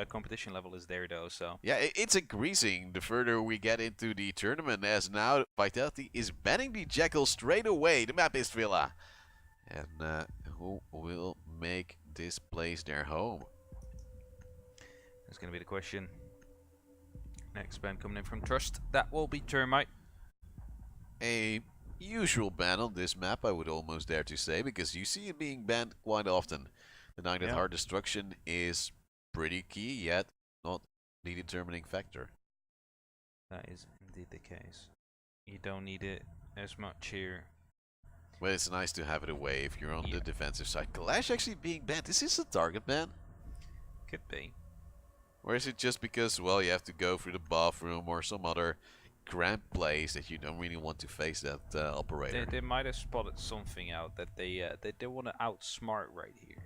competition level is there though. So Yeah, it's increasing the further we get into the tournament, as now Vitality is banning the Jackal straight away. The map is Villa. And who will make this place their home? that's going to be the question. Next ban coming in from Trust. That will be Termite. A usual ban on this map, I would almost dare to say, because you see it being banned quite often. The Night at Heart Destruction is pretty key, yet not the determining factor. That is indeed the case. You don't need it as much here. Well, it's nice to have it away if you're on the defensive side. Clash actually being banned. Is this a target ban? Could be. Or is it just because, well, you have to go through the bathroom or some other cramped place that you don't really want to face that operator? They might have spotted something out that they want to outsmart right here.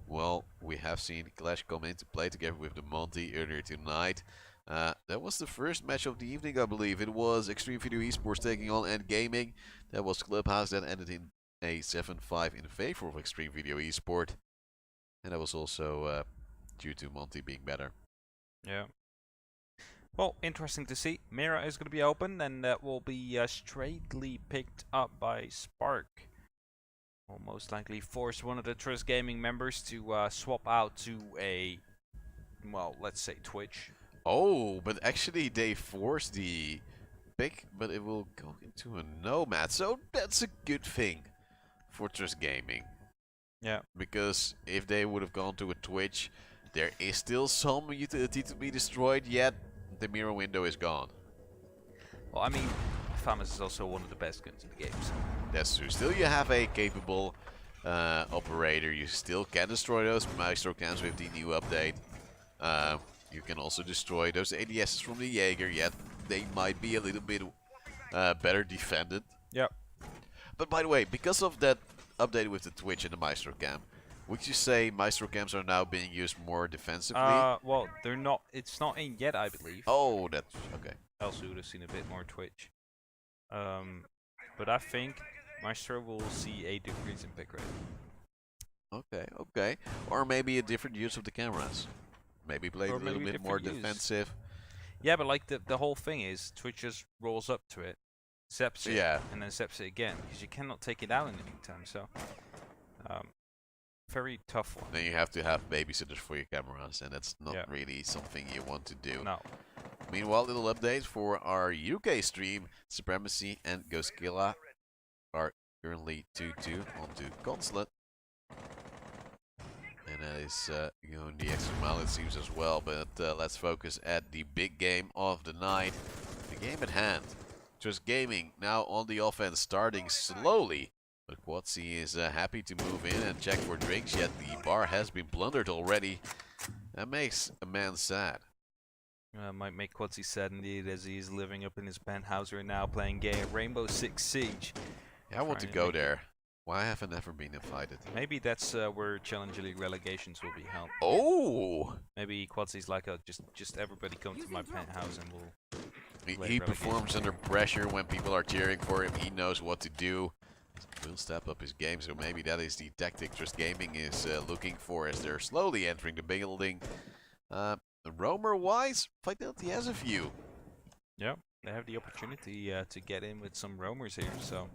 Well, we have seen Clash come into play together with the Monty earlier tonight. That was the first match of the evening, I believe. It was Extreme Video Esports taking on End Gaming. That was Clubhouse, that ended in a 7-5 in favor of Extreme Video Esports. And that was also due to Monty being better. Yeah. Well, interesting to see. Mira is going to be open, and that will be straightly picked up by Spark. Will most likely force one of the Trust Gaming members to swap out to a, well, let's say Twitch. Oh, but actually they force the pick, but it will go into a Nomad. So that's a good thing for Trust Gaming. Yeah. Because if they would have gone to a Twitch, there is still some utility to be destroyed, yet the mirror window is gone. Well, I mean, Famas is also one of the best guns in the game. So. That's true. Still, you have a capable operator. You still can destroy those Maestro cams with the new update. You can also destroy those ADSs from the Jaeger, yet they might be a little bit better defended. Yep. But by the way, because of that update with the Twitch and the Maestro cam, would you say Maestro cams are now being used more defensively? Well, they're not. It's not in yet, I believe. Oh, that's okay. Else we would have seen a bit more Twitch. But I think Maestro will see a decrease in pick rate. Okay, okay. Or maybe a different use of the cameras. Maybe play a little bit more defensive. Yeah, but like the whole thing is Twitch just rolls up to it, zeps it, and then zeps it again, because you cannot take it out in the meantime. So, very tough one. Then you have to have babysitters for your cameras, and that's not really something you want to do. No. Meanwhile, little update for our UK stream. Supremacy and Ghostkilla are currently 2-2 onto Consulate. And that is going the extra mile, it seems, as well. But let's focus at the big game of the night. The game at hand. Trust Gaming now on the offense, starting slowly. But Quatsi is happy to move in and check for drinks, yet the bar has been plundered already. That makes a man sad. Might make Quatsi sad indeed, as he's living up in his penthouse right now, playing Rainbow Six Siege. Yeah, I want to go there. Why haven't I ever been invited? Maybe that's where Challenger League relegations will be held. Oh! Maybe Quatsi's like, just everybody come to my penthouse and we'll... He performs under pressure when people are cheering for him. He knows what to do. He'll step up his game, so maybe that is the tactic Trust Gaming is looking for as they're slowly entering the building. Roamer-wise, Vitality has a few. Yep, they have the opportunity to get in with some roamers here, so...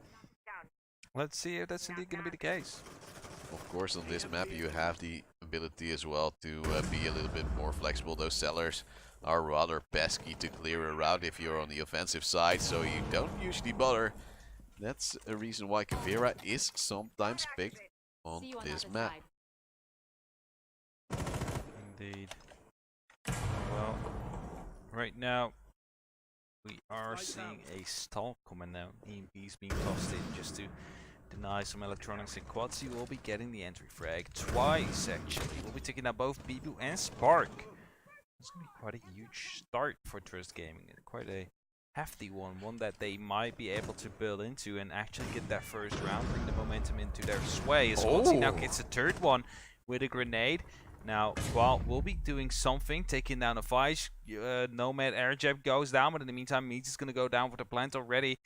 Let's see if that's indeed going to be the case. Of course, on this map you have the ability as well to be a little bit more flexible. Those sellers are rather pesky to clear a route if you're on the offensive side, so you don't usually bother. That's a reason why Kavira is sometimes picked on this map. Indeed. Well, right now we are seeing a stall coming now. EMP's being tossed in just to deny some electronics, and Quatsi will be getting the entry frag twice, actually. We'll be taking out both Bibu and Spark. It's going to be quite a huge start for Trust Gaming, and quite a hefty one that they might be able to build into and actually get that first round, bring the momentum into their sway. As Quatsi now gets a third one with a grenade. Now, Qual will be doing something, taking down a Vice. Nomad air jab goes down, but in the meantime, Meats is going to go down for the plant already.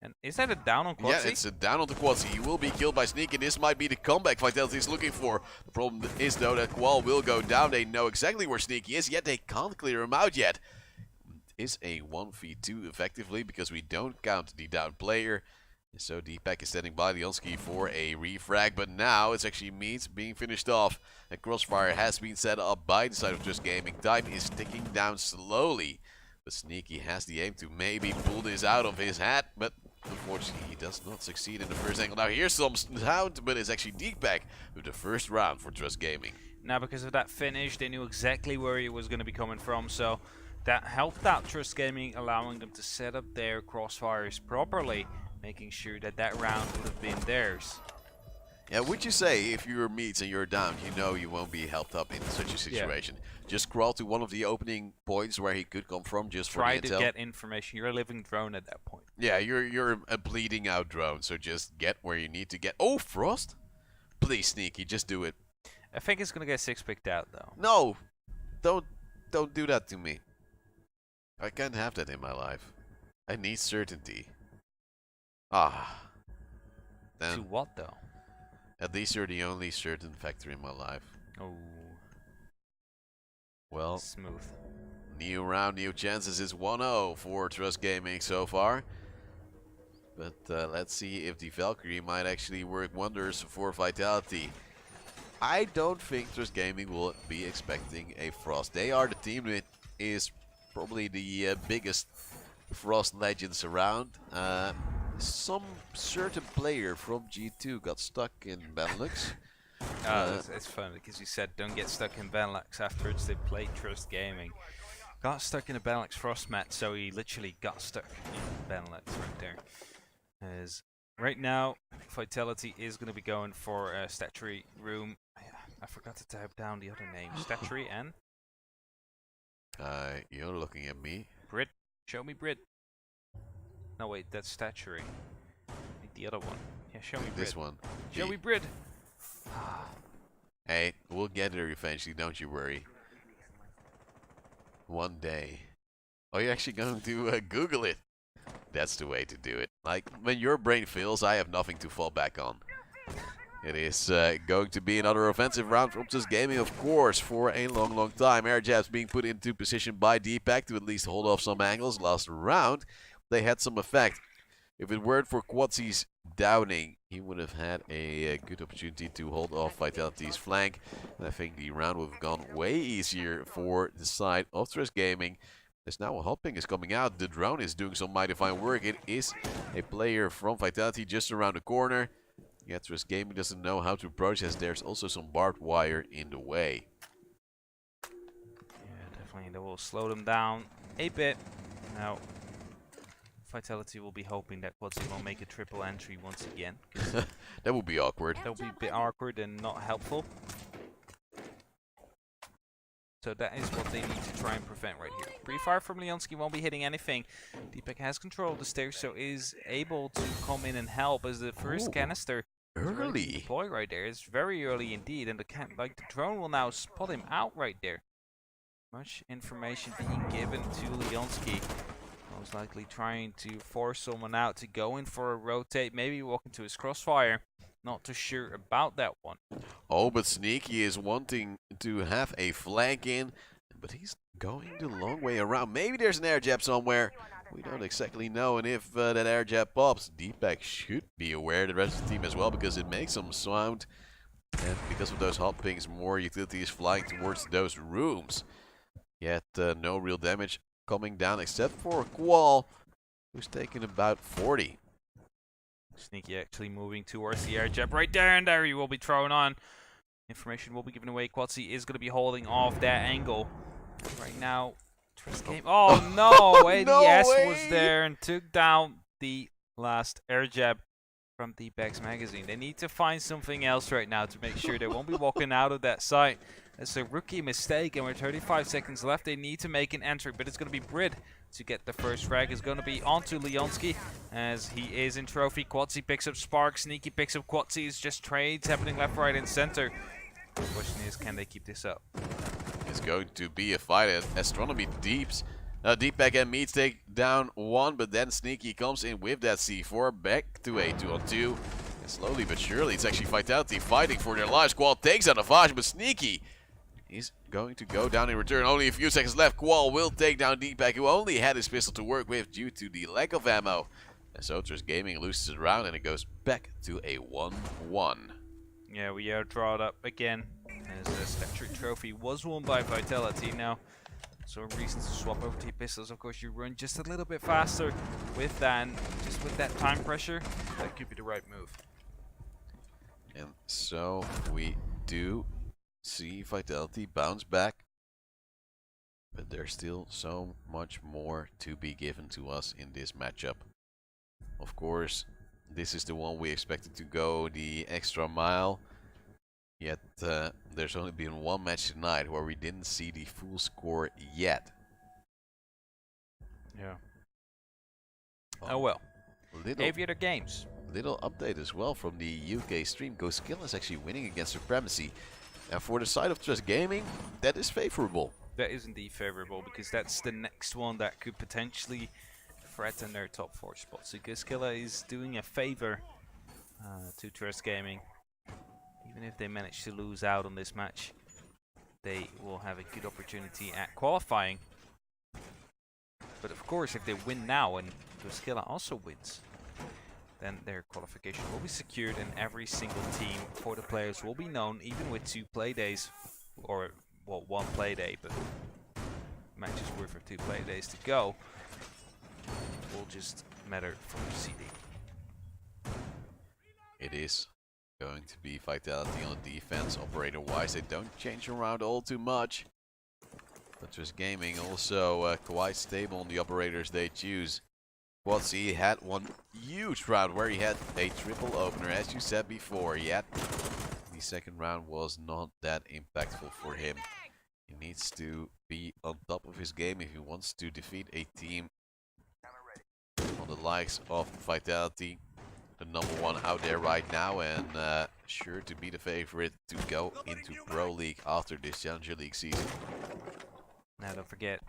And is that a down on Quatsi? Yeah, it's a down on the Quatsi. He will be killed by Sneak, and this might be the comeback Vitality is looking for. The problem is, though, that Qual will go down. They know exactly where Sneaky is, yet they can't clear him out yet. Is a 1v2 effectively, because we don't count the down player. So Deepak is standing by Leonski for a refrag, but now it's actually Meat being finished off. A crossfire has been set up by the side of Just Gaming. Time is ticking down slowly. But Sneaky has the aim to maybe pull this out of his hat, but unfortunately he does not succeed in the first angle. Now here's some sound, but it's actually Deepak with the first round for Trust Gaming. Now because of that finish, they knew exactly where he was going to be coming from, so that helped out Trust Gaming, allowing them to set up their crossfires properly, making sure that that round would have been theirs. Yeah, would you say if you're Meats and you're down, you know you won't be helped up in such a situation? Yeah. Just crawl to one of the opening points where he could come from, just for the intel. Try to get information. You're a living drone at that point. Yeah, you're a bleeding out drone, so just get where you need to get. Oh, Frost! Please, Sneaky, just do it. I think it's gonna get 6 picked out though. No, don't do that to me. I can't have that in my life. I need certainty. Ah. Then, to what though? At least you're the only certain factor in my life. Oh. Well, smooth. New round, new chances is 1-0 for Trust Gaming so far. But let's see if the Valkyrie might actually work wonders for Vitality. I don't think Trust Gaming will be expecting a Frost. They are the team that is probably the biggest Frost legends around. Some certain player from G2 got stuck in Benelux. It's funny because you said don't get stuck in Benelux. Afterwards they played Trust Gaming. Got stuck in a Benelux Frost match, so he literally got stuck in Benelux right there. As right now, Vitality is going to be going for a statuary room. I forgot to type down the other name. Statuary and? You're looking at me. Brit. Show me Brit. No wait, that's statuary. I think the other one. Yeah, show me Brit. This one. Show me Brit. Hey, we'll get there eventually, don't you worry. One day. Are you actually going to Google it? That's the way to do it. Like, when your brain fails, I have nothing to fall back on. It is going to be another offensive round from Just Gaming, of course, for a long time. Air jabs being put into position by Deepak to at least hold off some angles. Last round, they had some effect. If it weren't for Quatsi's downing, he would have had a good opportunity to hold off Vitality's flank. And I think the round would have gone way easier for the side of Trust Gaming. There's now a hopping is coming out. The drone is doing some mighty fine work. It is a player from Vitality just around the corner. Yeah, Trust Gaming doesn't know how to approach as there's also some barbed wire in the way. Yeah, definitely. That will slow them down a bit. Now, Vitality will be hoping that Quatsi will make a triple entry once again. That would be awkward. That would be a bit awkward and not helpful. So that is what they need to try and prevent right here. Pre-fire from Leonski won't be hitting anything. Deepak has control of the stairs, so is able to come in and help as the first canister. Early deploy right there. It's very early indeed, and the drone will now spot him out right there. Much information being given to Leonski. Most likely trying to force someone out to go in for a rotate, maybe walk into his crossfire. Not too sure about that one. Oh, but Sneaky is wanting to have a flank in, but he's going the long way around. Maybe there's an air jab somewhere. We don't exactly know, and if that air jab pops, Deepak should be aware, the rest of the team as well, because it makes some sound. And because of those hot pings, more utility is flying towards those rooms. Yet no real damage coming down except for Qual, who's taken about 40. Sneaky actually moving towards the air jab right there, and there he will be thrown on. Information will be given away. Quatsi is going to be holding off that angle. Right now, Trust Game. Oh no! ADS was there and took down the last air jab from Deepak's magazine. They need to find something else right now to make sure they won't be walking out of that site. It's a rookie mistake, and with 35 seconds left, they need to make an entry, but it's going to be Brid to get the first frag. Is going to be onto Leonski as he is in trophy. Quatsi picks up Spark, Sneaky picks up Quatsi. It's just trades happening left, right, and center. The question is, can they keep this up? It's going to be a fight at Astronomy Deeps. Deepak and Meats take down one, but then Sneaky comes in with that C4 back to a 2-on-2. And slowly but surely, it's actually Vitality fighting for their lives. Qual takes out Avage, but Sneaky is going to go down in return. Only a few seconds left. Qual will take down Deepak, who only had his pistol to work with due to the lack of ammo. And so Trust Gaming loses a round and it goes back to a 1-1. Yeah, we are drawn up again. As the Spectre Trophy was won by Vitality now. So reasons to swap over to your pistols. Of course, you run just a little bit faster with that, and just with that time pressure, that could be the right move. And so we do see Vitality bounce back. But there's still so much more to be given to us in this matchup. Of course, this is the one we expected to go the extra mile. Yet, there's only been one match tonight where we didn't see the full score yet. Yeah. Oh well. Little, Games. little update as well from the UK stream. GoSkill is actually winning against Supremacy. And for the side of Trust Gaming, that is favorable. That is indeed favorable, because that's the next one that could potentially threaten their top 4 spots. So GoSkill is doing a favor to Trust Gaming. Even if they manage to lose out on this match, they will have a good opportunity at qualifying. But of course, if they win now and GoSkill also wins, then their qualification will be secured and every single team for the players will be known, even with 2 play days, or well, 1 play day, but matches worth of 2 play days to go. It will just matter for seeding. It is going to be Vitality on the defense. Operator-wise, they don't change around all too much. But Trust Gaming also quite stable on the operators they choose. Quatsy had one huge round where he had a triple opener, as you said before, yet the second round was not that impactful for him. He needs to be on top of his game if he wants to defeat a team on the likes of Vitality. The #1 out there right now, and sure to be the favorite to go into Pro League after this Challenger League season. Now don't forget,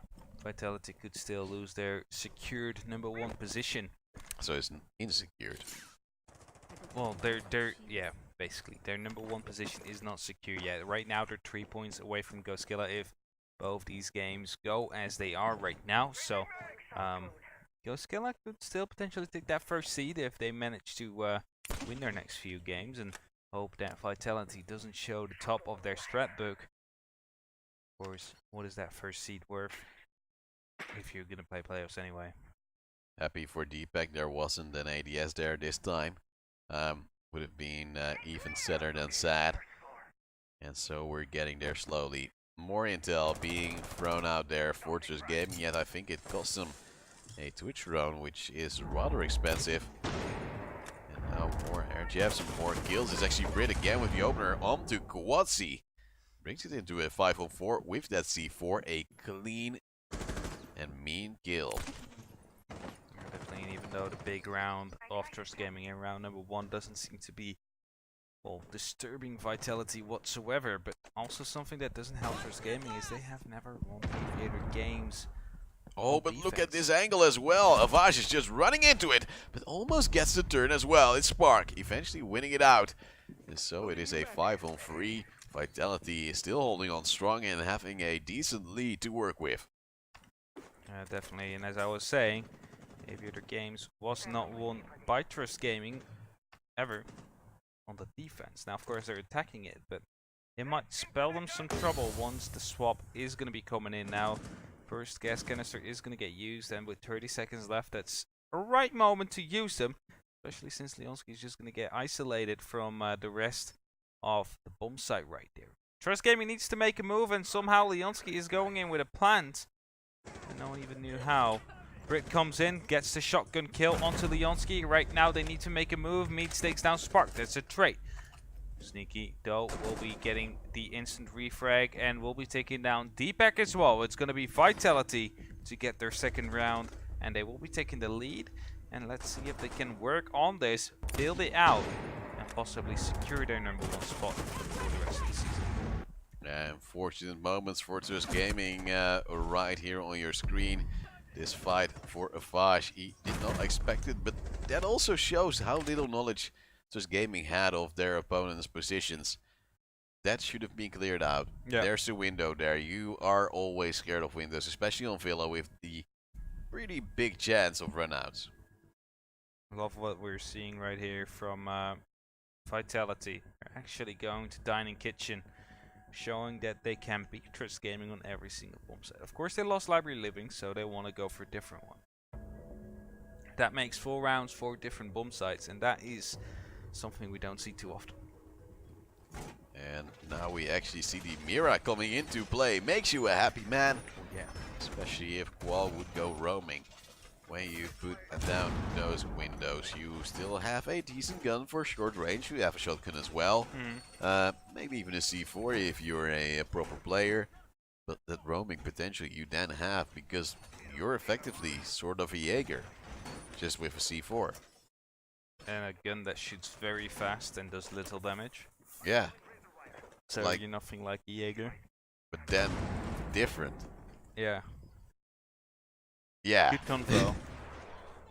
Vitality could still lose their secured #1 position. So it's insecured. Well, yeah, basically their #1 position is not secure yet. Right now they're 3 points away from GoSkill if both these games go as they are right now. So GoSkill could still potentially take that first seed if they manage to win their next few games, and hope that Vitality doesn't show the top of their strat book. Of course, what is that first seed worth if you're gonna play playoffs anyway? Happy for Deepak there wasn't an ADS there this time. Would have been even sadder than sad. And so we're getting there slowly. More intel being thrown out there for Trust Gaming, yet I think it cost them a Twitch drone, which is rather expensive. And now more RGFs and more kills. It's actually Brit again with the opener onto Quatsy. Brings it into a 5-on-4 with that C4. A clean and mean kill. Definitely, even though the big round of Trust Gaming in round #1 doesn't seem to be, well, disturbing Vitality whatsoever, but also something that doesn't help Trust Gaming is they have never won Aviator games. Oh, but look at this angle as well. Avage is just running into it, but almost gets the turn as well. It's Spark eventually winning it out. And so it is a 5-on-3. Vitality is still holding on strong and having a decent lead to work with. Definitely, and as I was saying, Aviator Games was not won by Trust Gaming ever on the defense. Now, of course, they're attacking it, but it might spell them some trouble once the swap is going to be coming in now. First gas canister is going to get used, and with 30 seconds left, that's a right moment to use them, especially since Leonski is just going to get isolated from the rest of the bomb site right there. Trust Gaming needs to make a move, and somehow Leonski is going in with a plant, and no one even knew how. Brit comes in, gets the shotgun kill onto Leonski. Right now, they need to make a move. Mead takes down Spark. That's a trade. Sneaky, though, will be getting the instant refrag and will be taking down Deepak as well. It's going to be Vitality to get their second round, and they will be taking the lead. And let's see if they can work on this, build it out, and possibly secure their #1 spot for the rest of the season. Unfortunate moments for Trust Gaming right here on your screen. This fight for Avash, he did not expect it, but that also shows how little knowledge Trust Gaming had of their opponent's positions. That should have been cleared out. Yeah. There's the window there. You are always scared of windows, especially on Villa with the pretty big chance of runouts. Love what we're seeing right here from Vitality. They're actually going to Dining Kitchen, showing that they can beat Trust Gaming on every single bomb site. Of course, they lost Library Living, so they want to go for a different one. That makes 4 rounds, 4 different bomb sites, and that is something we don't see too often. And now we actually see the Mira coming into play. Makes you a happy man. Yeah. Especially if Qual would go roaming. When you put down those windows, you still have a decent gun for short range. You have a shotgun as well. Maybe even a C4 if you're a proper player. But that roaming potential you then have because you're effectively sort of a Jaeger. Just with a C4. And a gun that shoots very fast and does little damage. Yeah. So Like- you're nothing like a Jaeger. But then different. Yeah. Yeah. Good convo.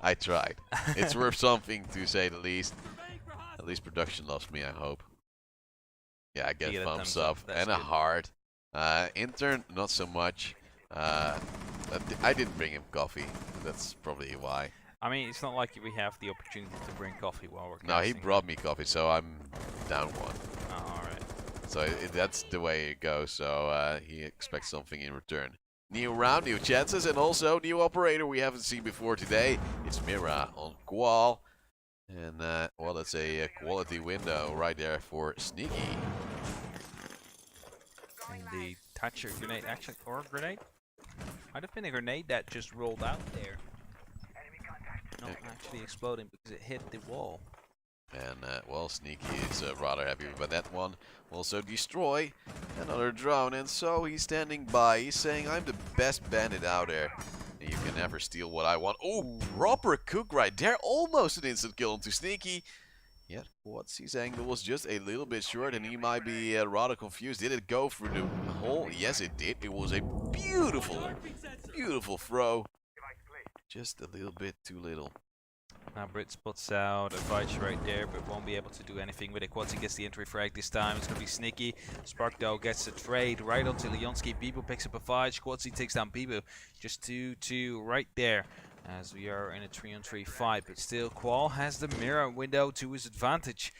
I tried. It's worth something to say the least. At least production loves me, I hope. Yeah, I get You get a thumbs thumbs up up, that's and a good. heart. Intern, not so much. I didn't bring him coffee. That's probably why. I mean, it's not like we have the opportunity to bring coffee while we're No, he casting. brought me coffee, so I'm down one. Oh, alright. So that's the way it goes. So he expects something in return. New round, new chances, and also new operator we haven't seen before today. It's Mira on Qual. And, well, that's a quality window right there for Sneaky. And the Thatcher grenade, actually, or grenade? Might have been a grenade that just rolled out there. Not actually exploding because it hit the wall. And, well, Sneaky is rather happy about that one. Also destroy another drone, and so he's standing by. He's saying, I'm the best bandit out there. And you can never steal what I want. Oh, proper cook right there. Almost an instant kill onto Sneaky. Yet, Watsy's angle was just a little bit short, and he might be rather confused. Did it go through the hole? Yes, it did. It was a beautiful, beautiful throw. Just a little bit too little. Now Brit spots out a Vige right there, but won't be able to do anything with it. Quadzi gets the entry frag this time. It's going to be Sneaky. Spark though gets a trade right onto Leonski. Bibu picks up a Vige. Quadzi takes down Bibu. Just 2-2 right there as we are in a 3-on-3 fight. But still, Qual has the mirror window to his advantage.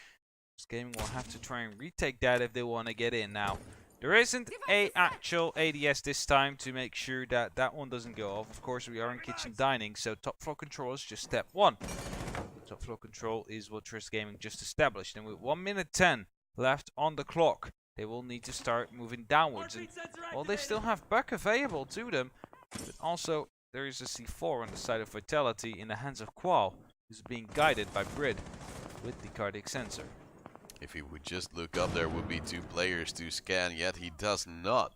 This gaming will have to try and retake that if they want to get in now. There isn't a actual ADS this time to make sure that that one doesn't go off. Of course, we are in kitchen dining, so top floor control is just step 1. Top floor control is what Trust Gaming just established. And with 1 minute 10 left on the clock, they will need to start moving downwards. And well, they still have Buck available to them, but also there is a C4 on the side of Vitality in the hands of Qual, who's being guided by Brid with the cardiac sensor. If he would just look up, there would be 2 players to scan, yet he does not.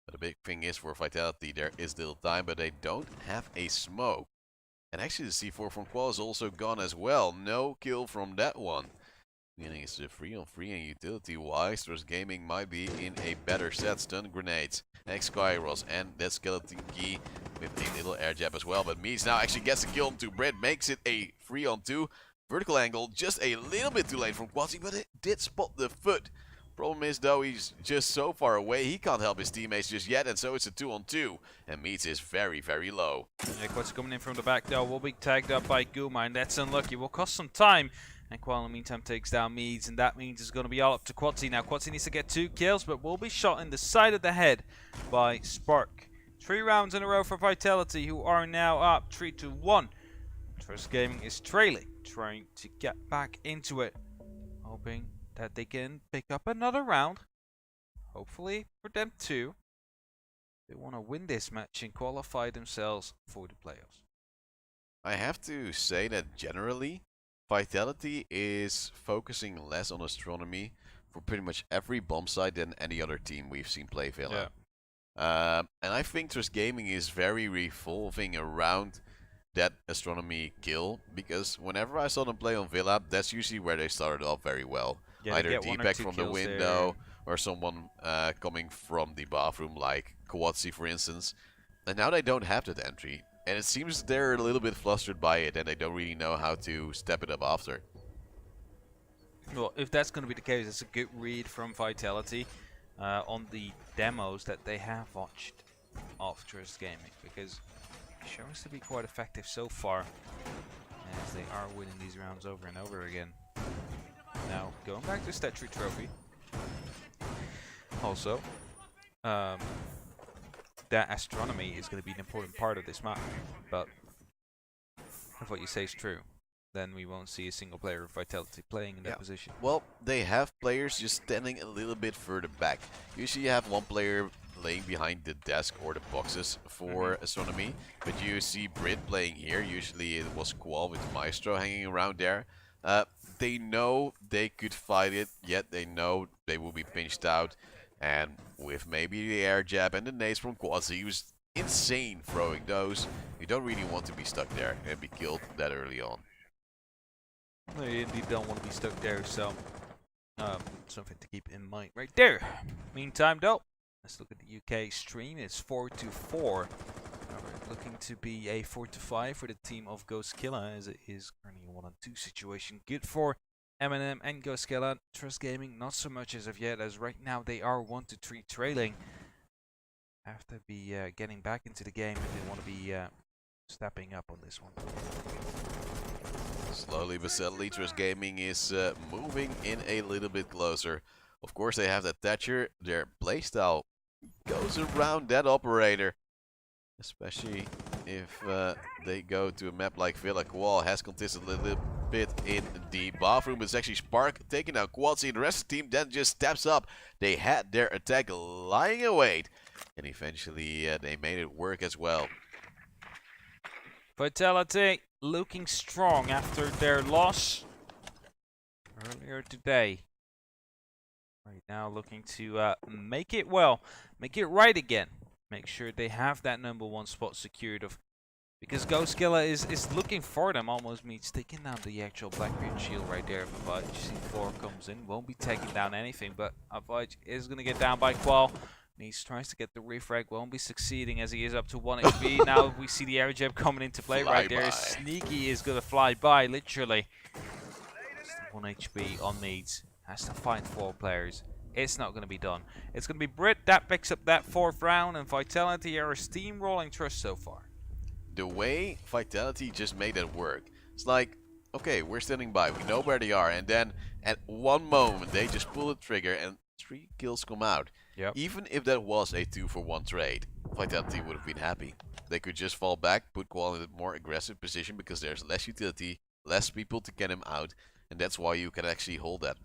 But the big thing is for Vitality, there is little time, but they don't have a smoke. And actually the C4 from Qual is also gone as well. No kill from that one. Meaning it's a 3-on-3, and utility-wise, Trust Gaming might be in a better set. Stun grenades, X-Kairos, and that skeleton key with a little air jab as well. But Meads now actually gets the kill onto Brett, makes it a 3-on-2. Vertical angle, just a little bit too late from Quasi, but it did spot the foot. Problem is, though, he's just so far away, he can't help his teammates just yet, and so it's a 2-on-2. And Meads is very, very low. Yeah, Quad's coming in from the back, though. Will be tagged up by Guma, and that's unlucky. Will cost some time. And Qual, in the meantime, takes down Meads, and that means it's going to be all up to Quadzi. Now, Quadzi needs to get 2 kills, but will be shot in the side of the head by Spark. 3 rounds in a row for Vitality, who are now up 3-1. Trust Gaming is trailing, trying to get back into it, hoping that they can pick up another round. Hopefully for them too. They want to win this match and qualify themselves for the playoffs. I have to say that generally, Vitality is focusing less on astronomy for pretty much every bomb site than any other team we've seen play Villa. And I think Trust Gaming is very revolving around that astronomy kill, because whenever I saw them play on Villa, that's usually where they started off very well. Yeah, Either Deepak from the window or someone coming from the bathroom, like Kawatsi, for instance. And now they don't have that entry, and it seems they're a little bit flustered by it, and they don't really know how to step it up after. Well, if that's going to be the case, it's a good read from Vitality on the demos that they have watched of Trust Gaming, because it shows to be quite effective so far, as they are winning these rounds over and over again. Now, going back to Statue Trophy, also, that astronomy is going to be an important part of this map, but if what you say is true, then we won't see a single player of Vitality playing in that position. Well, they have players just standing a little bit further back. Usually you have one player laying behind the desk or the boxes for astronomy, but you see Brit playing here. Usually it was Qual with Maestro hanging around there. They know they could fight it, yet they know they will be pinched out. And with maybe the air jab and the nades from Quasi, he was insane throwing those. You don't really want to be stuck there and be killed that early on. No, you indeed don't want to be stuck there, so something to keep in mind right there. Meantime, though, let's look at the UK stream. It's 4-4. We're looking to be a 4-5 for the team of Ghost Killer, as it is currently a 1-2 situation. Good for Eminem and Ghost Killer. Trust Gaming, not so much as of yet, as right now they are 1-3 trailing. Have to be getting back into the game if they want to be stepping up on this one. Slowly but steadily, Trust Gaming is moving in a little bit closer. Of course, they have that Thatcher. Their playstyle goes around that operator. Especially if they go to a map like Villa. Qual has contested a little bit in the bathroom. It's actually Spark taking out Qualsy, and the rest of the team then just steps up. They had their attack lying in wait, and eventually they made it work as well. Vitality looking strong after their loss earlier today. Right now looking to make it right again. Make sure they have that #1 spot secured, because Ghost Killer is looking for them. Almost means taking down the actual Blackbeard shield right there. If Avage C4 comes in, won't be taking down anything, but Avage is going to get down by Qual. He tries to get the refrag, won't be succeeding as he is up to 1 HP. Now we see the air jab coming into play right there. Sneaky is going to fly by, literally. Just 1 HP on needs. Has to find 4 players. It's not going to be done. It's going to be Brit that picks up that 4th round, and Vitality are steamrolling Trust so far. The way Vitality just made it work, it's like, okay, we're standing by, we know where they are, and then at one moment they just pull the trigger and 3 kills come out. Yep. Even if that was a 2-for-1 trade, Vitality would have been happy. They could just fall back, put Qual in a more aggressive position because there's less utility, less people to get him out, and that's why you can actually hold that.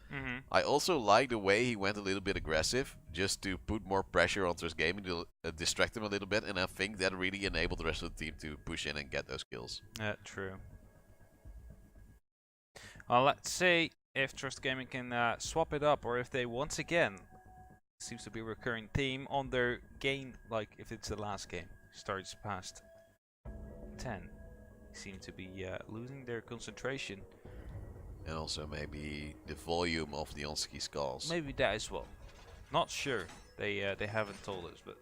I also like the way he went a little bit aggressive, just to put more pressure on Trust Gaming, to distract him a little bit, and I think that really enabled the rest of the team to push in and get those kills. Yeah, true. Well, let's see if Trust Gaming can swap it up, or if they once again, seems to be a recurring theme on their game, like if it's the last game, starts past 10. Seem to be losing their concentration. And also maybe the volume of the on-ski skulls. Maybe that as well. Not sure. They haven't told us, but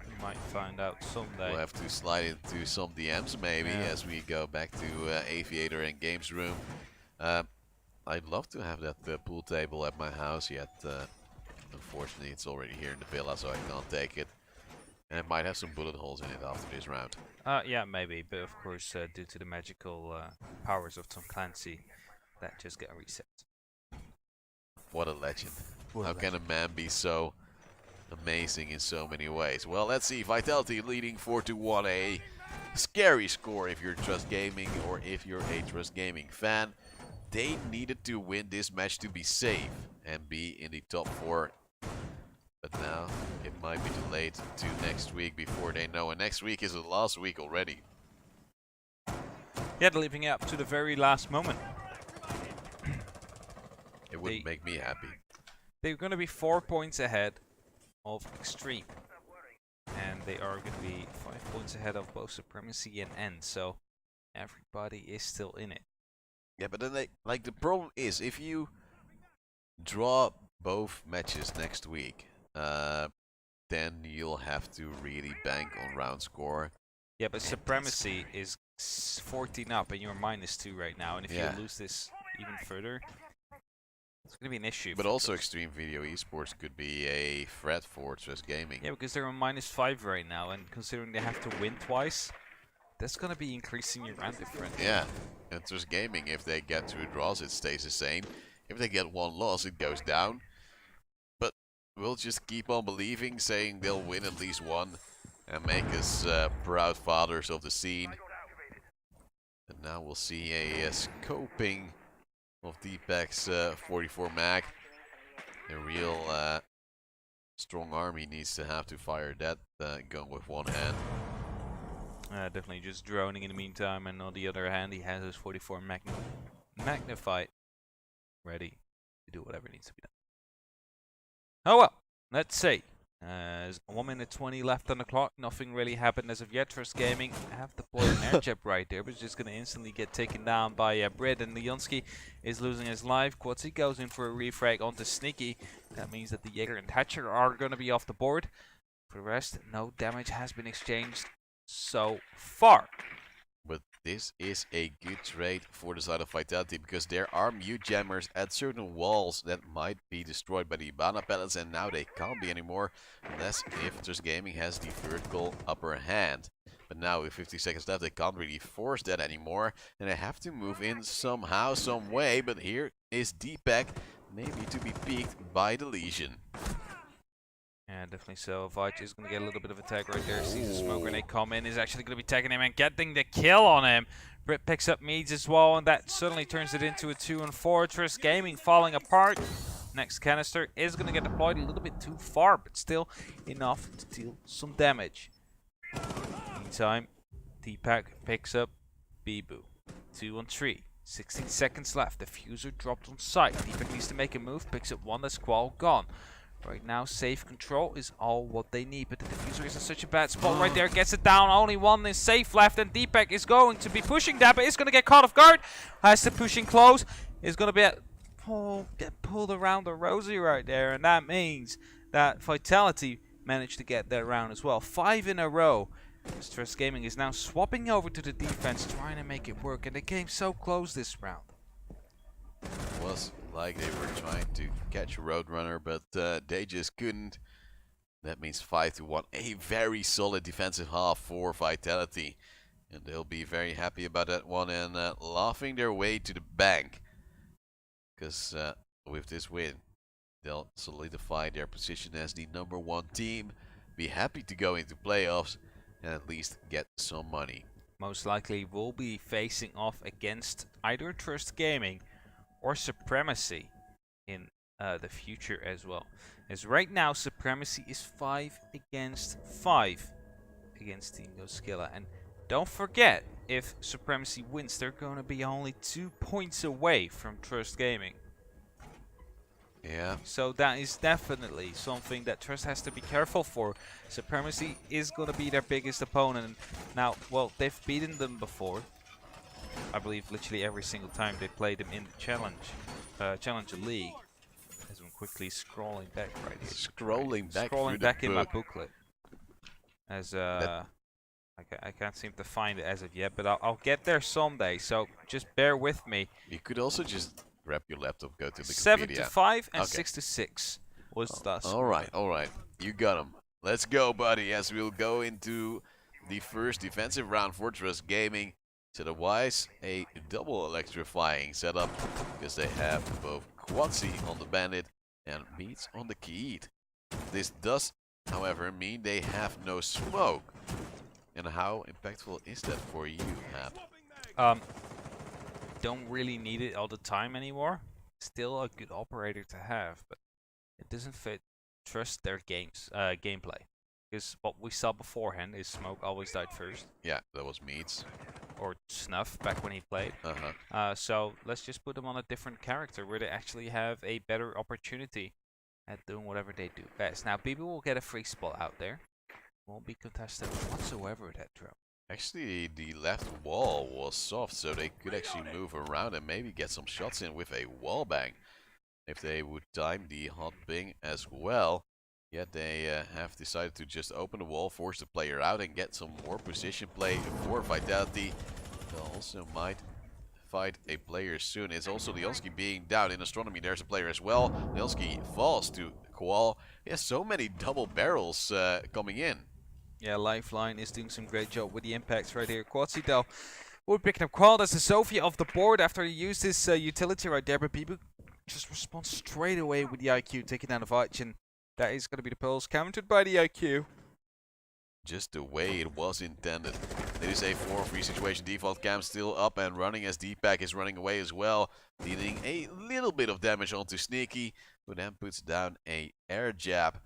we might find out someday. We'll have to slide into some DMs maybe as we go back to Aviator and Games Room. I'd love to have that pool table at my house, yet unfortunately it's already here in the villa, so I can't take it. And it might have some bullet holes in it after this round. Yeah, maybe, but of course due to the magical powers of Tom Clancy, that just get reset. What a legend. How can a man be so amazing in so many ways? Well, let's see. Vitality leading 4-1. A scary score if you're Trust Gaming or if you're a Trust Gaming fan. They needed to win this match to be safe and be in the top 4. But now it might be delayed to next week before they know. And next week is the last week already. Yeah, they're leaving it up to the very last moment. It wouldn't make me happy. They're going to be 4 points ahead of Extreme. And they are going to be 5 points ahead of both Supremacy and End. So everybody is still in it. Yeah, but then the problem is, if you draw both matches next week, then you'll have to really bank on round score. Yeah, but Supremacy is 14 up and you're -2 right now, and if you lose this even further, it's going to be an issue. But also Extreme Video Esports could be a threat for Trust Gaming. Yeah, because they're on -5 right now, and considering they have to win twice, that's going to be increasing your round difference. Yeah, and Trust Gaming, if they get 2 draws, it stays the same. If they get 1 loss, it goes down. But we'll just keep on believing, saying they'll win at least 1 and make us proud fathers of the scene. And now we'll see a scoping of Deepak's 44 mag. A real strong army needs to have to fire that gun with 1 hand. Definitely just droning in the meantime, and on the other hand, he has his 44 magnified, ready to do whatever needs to be done. Oh well, let's see. There's 1 minute 20 left on the clock. Nothing really happened as of yet. Trust Gaming have deployed an air jab right there, but it's just going to instantly get taken down by Brit, and Leonski is losing his life. Quatsi goes in for a refrag onto Sneaky. That means that the Jaeger and Thatcher are going to be off the board. For the rest, no damage has been exchanged so far. But this is a good trade for the side of Vitality, because there are mute jammers at certain walls that might be destroyed by the Ibana pellets, and now they can't be anymore unless if Trust Gaming has the vertical upper hand. But now with 50 seconds left, they can't really force that anymore, and they have to move in somehow, some way. But here is Deepak, maybe to be peeked by the Legion. Yeah, definitely so. Vich is going to get a little bit of attack right there. Sees the smoke grenade come in. Is actually going to be tagging him and getting the kill on him. Brit picks up Meads as well, and that suddenly turns it into a 2 and 4. Trust Gaming falling apart. Next canister is going to get deployed a little bit too far, but still enough to deal some damage. Meantime, Deepak picks up Bibu. 2 on 3. 16 seconds left. The fuser dropped on site. Deepak needs to make a move. Picks up 1. That's Squall gone. Right now, safe control is all what they need, but the diffuser is in such a bad spot right there. Gets it down. Only 1 is safe left, and Deepak is going to be pushing that, but it's going to get caught off guard. Has to push in close. Is going to be get pulled around the rosy right there, and that means that Vitality managed to get that round as well. 5 in a row. Trust Gaming is now swapping over to the defense, trying to make it work, and the game's so close this round. It was like they were trying to catch a Roadrunner, but they just couldn't. That means 5-1. A very solid defensive half for Vitality. And they'll be very happy about that one, and laughing their way to the bank. Because with this win, they'll solidify their position as the #1 team. Be happy to go into playoffs and at least get some money. Most likely will be facing off against either Trust Gaming or Supremacy in the future as well. As right now, Supremacy is 5 against 5 against Team Goskilla. And don't forget, if Supremacy wins, they're going to be only 2 points away from Trust Gaming. Yeah. So that is definitely something that Trust has to be careful for. Supremacy is going to be their biggest opponent. Now, well, they've beaten them before. I believe literally every single time they played them in the Challenger League. As I'm quickly scrolling back right here. Scrolling back in my booklet. As I can't seem to find it as of yet, but I'll get there someday. So just bear with me. You could also just grab your laptop, go to the 7-5 and 6-6 was the score. All right. You got him. Let's go, buddy, as we'll go into the first defensive round for Trust Gaming. Setup-wise, a double electrifying setup, because they have both Quatsi on the Bandit and Meats on the Keat. This does, however, mean they have no smoke. And how impactful is that for you, Hap? Don't really need it all the time anymore. Still a good operator to have, but it doesn't fit Trust their gameplay. Because what we saw beforehand is Smoke always died first. Yeah, that was Meats. Or Snuff back when he played. So let's just put them on a different character where they actually have a better opportunity at doing whatever they do best. Now, people will get a free spot out there. Won't be contested whatsoever with that drop. Actually, the left wall was soft, so they could actually move around and maybe get some shots in with a wall bang. if they would time the hot ping as well. Yet they have decided to just open the wall, force the player out, and get some more position play for Vitality. They'll also might fight a player soon. It's also Leonski being down. In Astronomy, there's a player as well. Leonski falls to Koal. He has so many double barrels coming in. Yeah, Lifeline is doing some great job with the impacts right here. Quatsy though, we're picking up Qual as the Sophia off the board after he used his utility right there, but people just respond straight away with the IQ, taking down the Vach, and that is going to be the pulse countered by the IQ. Just the way it was intended. It is a 4-on-3 situation. Default cam still up and running as Deepak is running away as well, dealing a little bit of damage onto Sneaky, who then puts down a air jab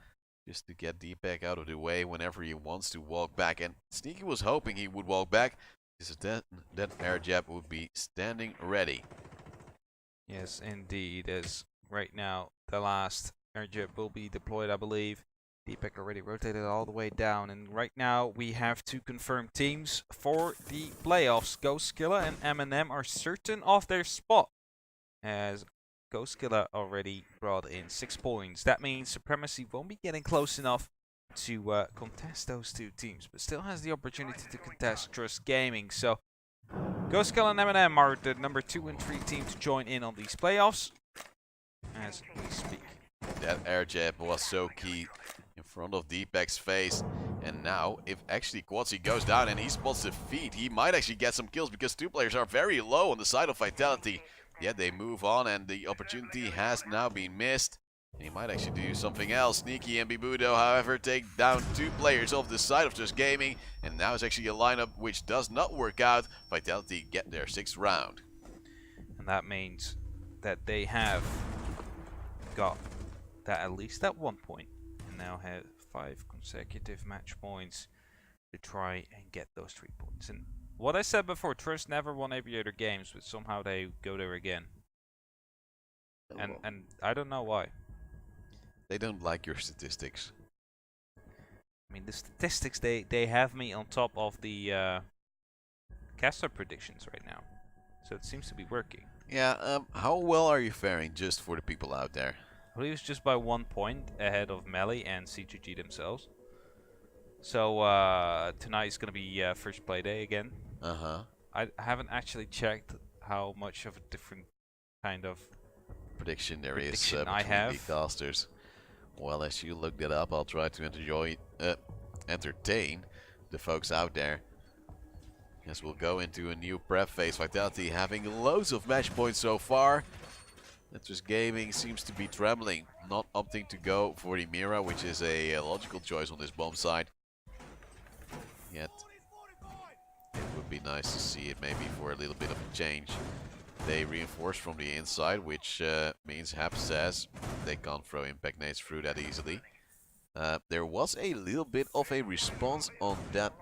just to get Deepak out of the way whenever he wants to walk back. And Sneaky was hoping he would walk back, because that air jab would be standing ready. Yes, indeed. As right now, the last air jab will be deployed, I believe. Deepak already rotated all the way down, and right now we have to confirm teams for the playoffs. Ghostkiller and M&M are certain of their spot, as Ghostkiller already brought in 6 points. That means Supremacy won't be getting close enough to contest those two teams, but still has the opportunity to contest Trust Gaming. So Ghostkiller and M&M are the number 2 and 3 teams to join in on these playoffs as we speak. That air jab was so key in front of Deepak's face. And now, if actually Quatsy goes down and he spots the feed, he might actually get some kills, because 2 players are very low on the side of Vitality. Yet they move on, and the opportunity has now been missed. And he might actually do something else. Sneaky and Bibudo, however, take down 2 players off the side of Just Gaming. And now it's actually a lineup which does not work out. Vitality get their 6th round. And that means that they have got that at least at 1 point, and now have 5 consecutive match points to try and get those 3 points. And what I said before, Trust never won Aviator games, but somehow they go there again. And I don't know why. They don't like your statistics. I mean, the statistics, they have me on top of the caster predictions right now, so it seems to be working. Yeah, how well are you faring, just for the people out there? I believe it's just by 1 point ahead of Melee and CGG themselves. So tonight is going to be first play day again. I haven't actually checked how much of a different kind of prediction there is prediction between I have. the casters. Well, as you look that up, I'll try to entertain the folks out there. As we'll go into a new prep phase. Vitality having loads of match points so far. Just Gaming seems to be trembling, not opting to go for the Mira, which is a logical choice on this bomb side. Yet, it would be nice to see it maybe for a little bit of a change. They reinforce from the inside, which means Hap says they can't throw impact nades through that easily. There was a little bit of a response on that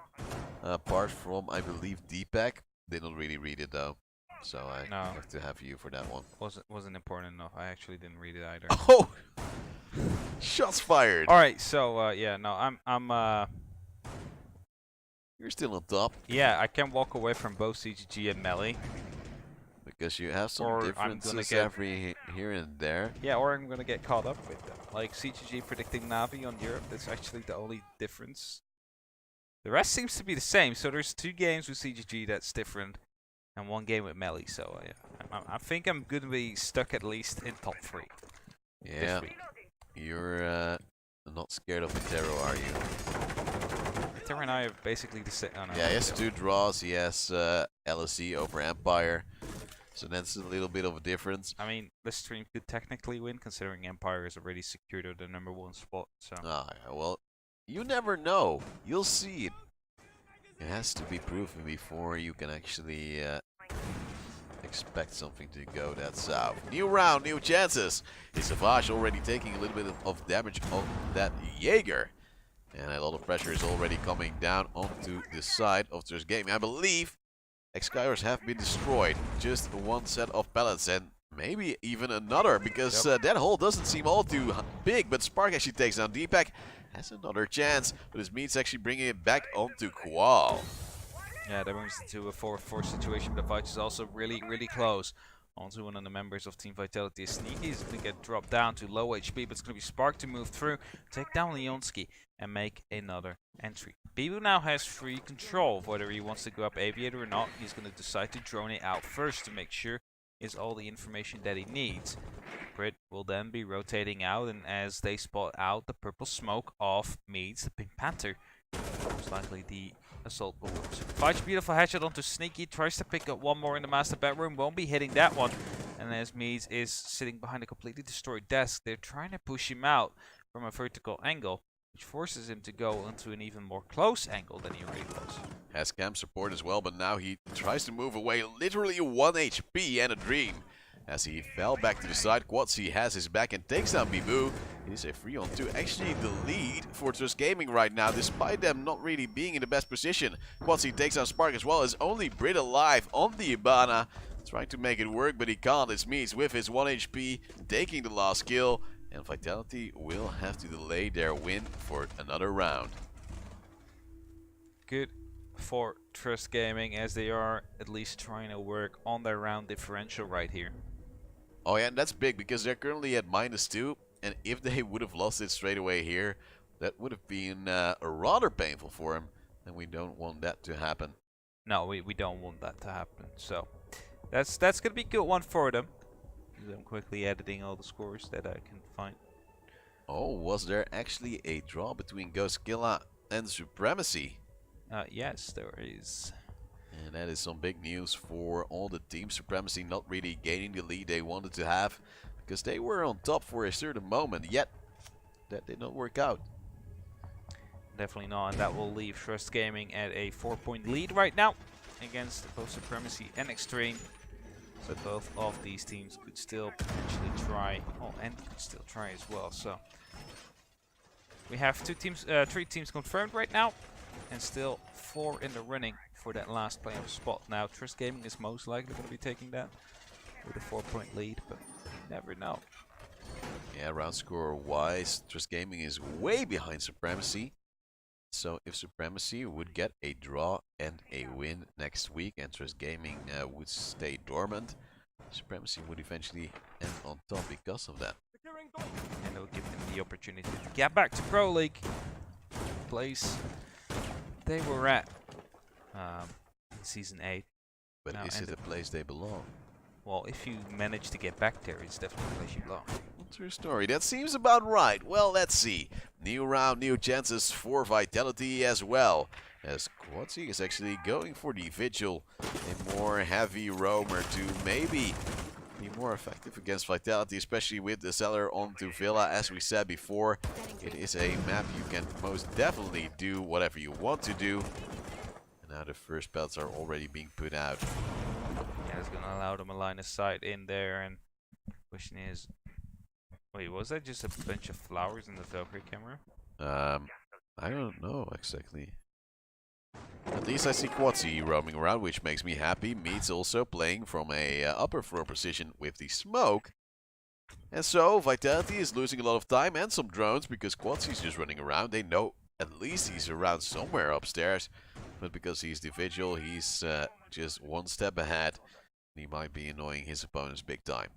part from, I believe, Deepak. Didn't really read it though. So I have to have you for that one. Wasn't important enough. I actually didn't read it either. Oh, shots fired. All right, so yeah, no, I'm You're still on top. Yeah, I can walk away from both CGG and Melee. Because you have some differences every here and there. Yeah, or I'm gonna get caught up with them. Like CGG predicting Navi on Europe. That's actually the only difference. The rest seems to be the same. So there's 2 games with CGG that's different. And 1 game with Melee, so yeah, I think I'm gonna be stuck at least in top 3. Yeah, you're not scared of Itero, are you? Itero and I are basically the same. Oh, no, yeah, he has 2 draws. He has LSE over Empire, so that's a little bit of a difference. I mean, this stream could technically win, considering Empire is already secured the number 1 spot. So. Ah, well, you never know. You'll see it. It has to be proven before you can actually expect something to go that south. New round, new chances. Is Savage already taking a little bit of damage on that Jaeger? And a lot of pressure is already coming down onto the side of Just Gaming. I believe Excaliburs have been destroyed. Just 1 set of pellets and maybe even another, because that hole doesn't seem all too big. But Spark actually takes down Deepak. Has another chance, but this means actually bringing it back onto Koal. Yeah, that brings it to a 4-4 situation, but the fight is also really, really close. onto one of the members of Team Vitality is Sneaky. He's going to get dropped down to low HP, but it's going to be Spark to move through, take down Leonski, and make another entry. Bibu now has free control of whether he wants to go up Aviator or not. He's going to decide to drone it out first to make sure he has all the information that he needs. Brit will then be rotating out, and as they spot out the purple smoke of Meads, the Pink Panther, most likely the assault bullets. Fights beautiful headshot onto Sneaky, tries to pick up one more in the master bedroom, won't be hitting that one. And as Meads is sitting behind a completely destroyed desk, they're trying to push him out from a vertical angle, which forces him to go into an even more close angle than he already was. Has camp support as well, but now he tries to move away, literally 1 HP and a dream. As he fell back to the side, Quatsi has his back and takes down Bibu. It is a 3-on-2. Actually, the lead for Trust Gaming right now, despite them not really being in the best position. Quatsi takes down Spark as well. Is only Brit alive on the Ibana. Trying to make it work, but he can't. It's Meads with his 1 HP, taking the last kill. And Vitality will have to delay their win for another round. Good for Trust Gaming, as they are at least trying to work on their round differential right here. Oh yeah, and that's big because they're currently at -2, and if they would have lost it straight away here, that would have been rather painful for them, and we don't want that to happen. No, we don't want that to happen. So that's gonna be a good one for them. I'm quickly editing all the scores that I can find. Oh, was there actually a draw between Ghostkilla and Supremacy? Yes, there is. And that is some big news for all the teams. Supremacy not really gaining the lead they wanted to have, because they were on top for a certain moment, yet that did not work out. Definitely not, and that will leave Trust Gaming at a 4-point lead right now against both Supremacy and Extreme. So both of these teams could still potentially try, and could still try as well. So we have 3 teams confirmed right now, and still 4 in the running for that last playoff spot. Now Trust Gaming is most likely going to be taking that with a 4-point lead, but you never know. Yeah, round score wise, Trust Gaming is way behind Supremacy. So if Supremacy would get a draw and a win next week, and Trust Gaming would stay dormant, Supremacy would eventually end on top because of that. And it will give them the opportunity to get back to Pro League, place they were at in Season 8. But now is it a place they belong? Well, if you manage to get back there, it's definitely a place you belong. True story. That seems about right. Well, let's see. New round, new chances for Vitality as well. As Quatsi is actually going for the Vigil, a more heavy roamer to maybe be more effective against Vitality, especially with the Cellar onto Villa. As we said before, it is a map you can most definitely do whatever you want to do. And now the first belts are already being put out. Yeah, it's gonna allow them a line of sight in there, and the question is, wait, was that just a bunch of flowers in the Valkyrie camera? I don't know exactly. At least I see Quatsi roaming around, which makes me happy. Meads also playing from a upper floor position with the smoke. And so Vitality is losing a lot of time and some drones because Quatsi's just running around. They know at least he's around somewhere upstairs. But because he's the Vigil, he's just one step ahead. He might be annoying his opponents big time.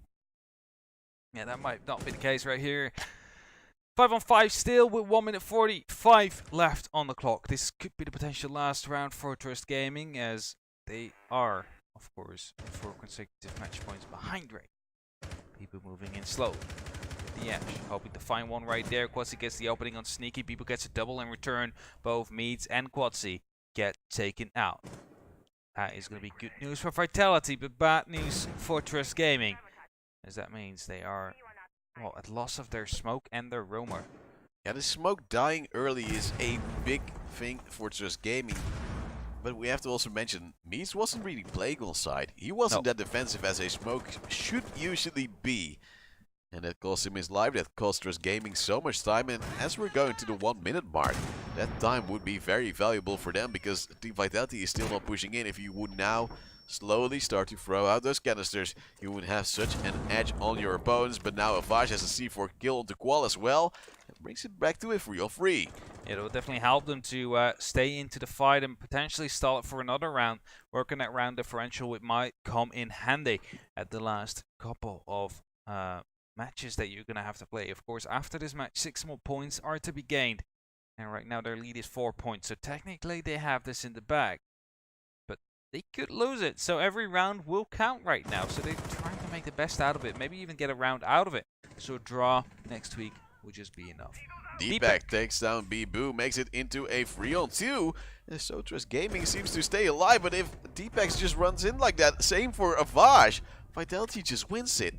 Yeah, that might not be the case right here. 5-on-5 still with 1 minute 45 left on the clock. This could be the potential last round for Trust Gaming, as they are, of course, 4 consecutive match points behind Ray. People moving in slow. The Ash, hoping to find one right there. Quatsi gets the opening on Sneaky. People gets a double in return. Both Meads and Quatsi get taken out. That is going to be good news for Vitality, but bad news for Trust Gaming, as that means they are, well, at loss of their smoke and their roamer. Yeah, the smoke dying early is a big thing for Trust Gaming. But we have to also mention, Meads wasn't really playing on side. He wasn't that defensive as a smoke should usually be. And that cost him his life, that cost Trust Gaming so much time. And as we're going to the 1 minute mark, that time would be very valuable for them, because Team Vitality is still not pushing in. If you would now slowly start to throw out those canisters, you would have such an edge on your opponents. But now Avage has a C4 kill onto Qual as well. brings it back to a 3-on-3. It'll definitely help them to stay into the fight and potentially stall it for another round. Working that round differential, it might come in handy at the last couple of matches that you're going to have to play. Of course, after this match, 6 more points are to be gained. And right now their lead is 4 points. So technically they have this in the bag. But they could lose it. So every round will count right now. So they're trying to make the best out of it. Maybe even get a round out of it. So a draw next week will just be enough. Deepak takes down B-Boo, makes it into a 3-on-2. And Sotra's Gaming seems to stay alive, but if Deepak just runs in like that, same for Avash, Vitality just wins it.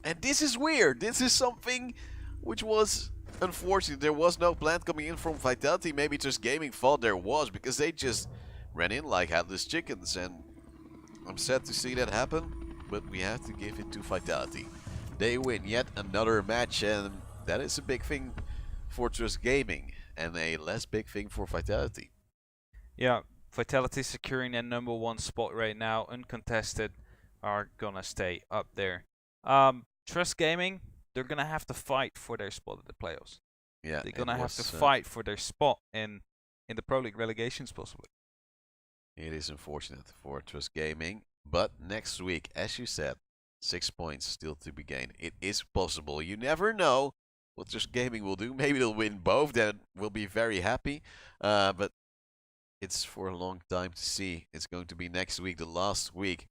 And this is weird. This is something which was unfortunate. There was no plan coming in from Vitality. Maybe just Gaming thought there was, because they just ran in like headless chickens. And I'm sad to see that happen, but we have to give it to Vitality. They win yet another match, and that is a big thing for Trust Gaming and a less big thing for Vitality. Yeah, Vitality securing their #1 spot right now, uncontested, are gonna stay up there. Trust Gaming, they're gonna have to fight for their spot at the playoffs. Yeah, they're gonna have to fight for their spot in the Pro League relegations, possibly. It is unfortunate for Trust Gaming, but next week, as you said, 6 points still to be gained. It is possible. You never know what Trust Gaming will do. Maybe they'll win both, then we'll be very happy. But it's for a long time to see. It's going to be next week, the last week.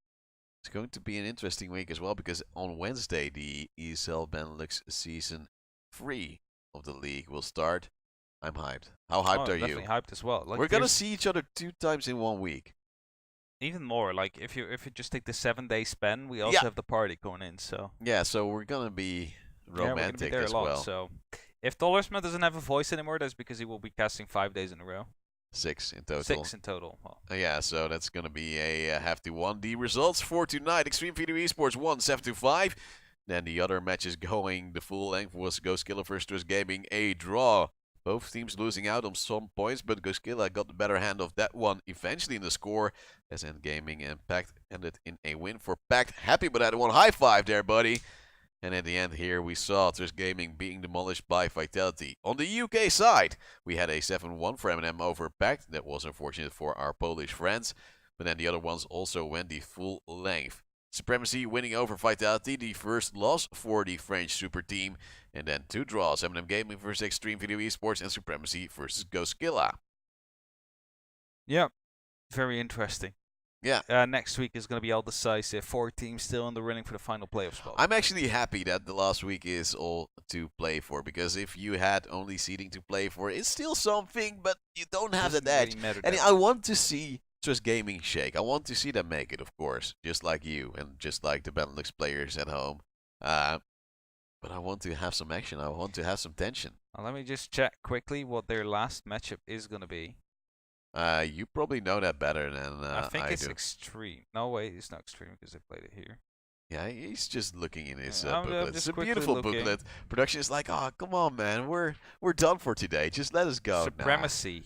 It's going to be an interesting week as well, because on Wednesday, the ESL Benelux Season 3 of the league will start. I'm hyped. How hyped are you? Definitely hyped as well. Like, we're going to see each other 2 times in 1 week. Even more, like if you just take the 7-day span, we also have the party going in, so yeah, so we're gonna be romantic we're gonna be there as a lot, well. So if Dollarsman doesn't have a voice anymore, that's because he will be casting 5 days in a row. 6 in total. 6 in total. Well. Yeah, so that's gonna be a hefty one. The results for tonight: Extreme Video Esports won 7-5. Then the other matches going the full length was Ghostkilla versus Trust Gaming, a draw. Both teams losing out on some points, but Ghostkilla got the better hand of that one eventually in the score, as Gaming and Pact ended in a win for Pact. Happy with that one. High five there, buddy. And at the end here, we saw Trust Gaming being demolished by Vitality. On the UK side, we had a 7-1 for M&M over Pact. That was unfortunate for our Polish friends, but then the other ones also went the full length. Supremacy winning over Vitality, the first loss for the French super team. And then 2 draws, M&M Gaming versus Extreme Video Esports and Supremacy versus Ghostkilla. Yeah, very interesting. Yeah. Next week is going to be all decisive. 4 teams still in the running for the final playoff spot. I'm actually happy that the last week is all to play for, because if you had only seeding to play for, it's still something, but you don't have that edge. And I want to see Trust Gaming shake. I want to see them make it, of course, just like you and just like the Benelux players at home. But I want to have some action. I want to have some tension. Let me just check quickly what their last matchup is going to be. You probably know that better than I think it's do. Extreme. No, wait, it's not Extreme because they played it here. Yeah, he's just looking in his I'm booklet. It's a quickly beautiful looking. booklet. Production is like, oh, come on, man. We're done for today. Just let us go. Supremacy.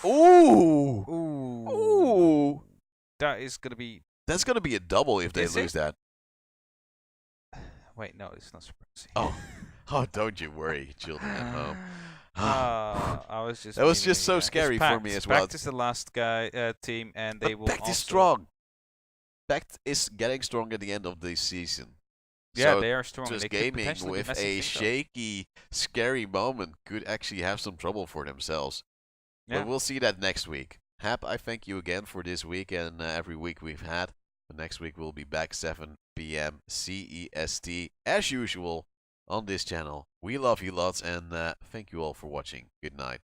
Ooh! Ooh. Ooh! That is going to be... That's going to be a double if they lose that. Wait, no, it's not Supremacy. Oh, don't you worry, children at home. I was just... That was just so scary for me as well. Pact is the last team, and they will Pact is strong. Pact is getting strong at the end of the season. Yeah, so they are strong. Just they Gaming with a shaky, scary moment could actually have some trouble for themselves. Yeah. But we'll see that next week. Hap, I thank you again for this week and every week we've had. But next week we'll be back 7 p.m. CEST as usual on this channel. We love you lots, and thank you all for watching. Good night.